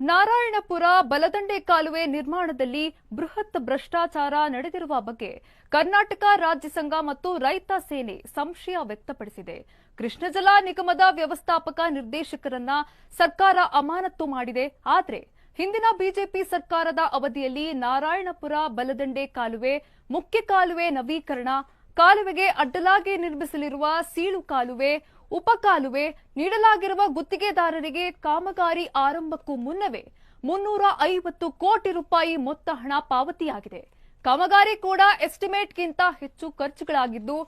ನಾರಾಯಣಪುರ ಬಲದಂಡೆ ಕಾಲುವೆ ನಿರ್ಮಾಣದಲ್ಲಿ ಬೃಹತ್ ಭ್ರಷ್ಟಾಚಾರ ನಡೆದಿರುವ ಬಗ್ಗೆ ಕರ್ನಾಟಕ ರಾಜ್ಯ ಸಂಘ ಮತ್ತು ರೈತ ಸೇನೆ ಸಂಶಯ ವ್ಯಕ್ತಪಡಿಸಿದೆ. ಕೃಷ್ಣ ಜಲ ನಿಗಮದ ವ್ಯವಸ್ಥಾಪಕ ನಿರ್ದೇಶಕರನ್ನ ಸರ್ಕಾರ ಅಮಾನತು ಮಾಡಿದೆ. ಆದರೆ ಹಿಂದಿನ ಬಿಜೆಪಿ ಸರ್ಕಾರದ ಅವಧಿಯಲ್ಲಿ ನಾರಾಯಣಪುರ ಬಲದಂಡೆ ಕಾಲುವೆ, ಮುಖ್ಯ ಕಾಲುವೆ ನವೀಕರಣ, ಕಾಲುವೆಗೆ ಅಡ್ಡಲಾಗಿ ನಿರ್ಮಿಸಲಿರುವ ಸೀಳು ಕಾಲುವೆ, ಉಪಕಾಲುವೆ ನೀಡಲಾಗಿರುವ ಗುತ್ತಿಗೆದಾರರಿಗೆ ಕಾಮಗಾರಿ ಆರಂಭಕ್ಕೂ ಮುನ್ನವೇ 350 ಕೋಟಿ ರೂಪಾಯಿ ಮೊತ್ತ ಹಣ ಪಾವತಿಯಾಗಿದೆ. ಕಾಮಗಾರಿ ಕೂಡ ಎಸ್ಟಿಮೇಟ್ಗಿಂತ ಹೆಚ್ಚು ಖರ್ಚುಗಳಾಗಿದ್ದು,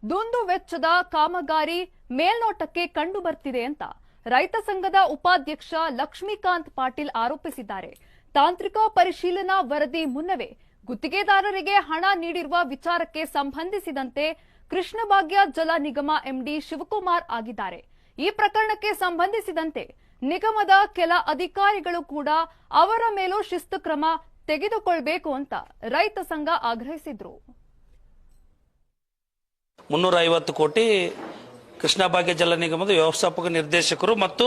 ದುಂದು ವೆಚ್ಚದ ಕಾಮಗಾರಿ ಮೇಲ್ನೋಟಕ್ಕೆ ಕಂಡು ಬರ್ತಿದೆ ಅಂತ ರೈತ ಸಂಘದ ಉಪಾಧ್ಯಕ್ಷ ಲಕ್ಷ್ಮೀಕಾಂತ್ ಪಾಟೀಲ್ ಆರೋಪಿಸಿದ್ದಾರೆ. ತಾಂತ್ರಿಕ ಪರಿಶೀಲನಾ ವರದಿ ಮುನ್ನವೇ ಗುತ್ತಿಗೆದಾರರಿಗೆ ಹಣ ನೀಡಿರುವ ವಿಚಾರಕ್ಕೆ ಸಂಬಂಧಿಸಿದಂತೆ ಕೃಷ್ಣ ಭಾಗ್ಯ ಜಲ ನಿಗಮ ಎಂಡಿ ಶಿವಕುಮಾರ್ ಆಗಿದ್ದಾರೆ. ಈ ಪ್ರಕರಣಕ್ಕೆ ಸಂಬಂಧಿಸಿದಂತೆ ನಿಗಮದ ಕೆಲ ಅಧಿಕಾರಿಗಳು ಕೂಡ ಅವರ ಮೇಲೂ ಶಿಸ್ತು ಕ್ರಮ ತೆಗೆದುಕೊಳ್ಳಬೇಕು ಅಂತ ರೈತ ಸಂಘ ಆಗ್ರಹಿಸಿದ್ರು. 350 ಕೋಟಿ ಕೃಷ್ಣ ಭಾಗ್ಯ ಜಲ ನಿಗಮದ ವ್ಯವಸ್ಥಾಪಕ ನಿರ್ದೇಶಕರು ಮತ್ತು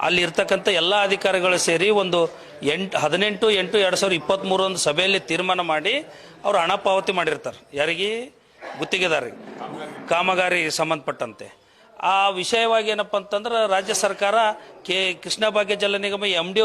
ಅಲ್ಲಿ ಇರ್ತಕ್ಕಂಥ ಎಲ್ಲ ಅಧಿಕಾರಿಗಳು ಸೇರಿ ಒಂದು 18/8/2023 ಒಂದು ಸಭೆಯಲ್ಲಿ ತೀರ್ಮಾನ ಮಾಡಿ ಅವರು ಹಣ ಪಾವತಿ ಮಾಡಿರ್ತಾರೆ. ಯಾರಿಗೆ? ಗುತ್ತಿಗೆದಾರರಿಗೆ, ಕಾಮಗಾರಿ ಸಂಬಂಧಪಟ್ಟಂತೆ. ಆ ವಿಷಯವಾಗಿ ಏನಪ್ಪ ಅಂತಂದ್ರೆ ರಾಜ್ಯ ಸರ್ಕಾರ ಕೃಷ್ಣ ಭಾಗ್ಯ ಜಲ ನಿಗಮ MD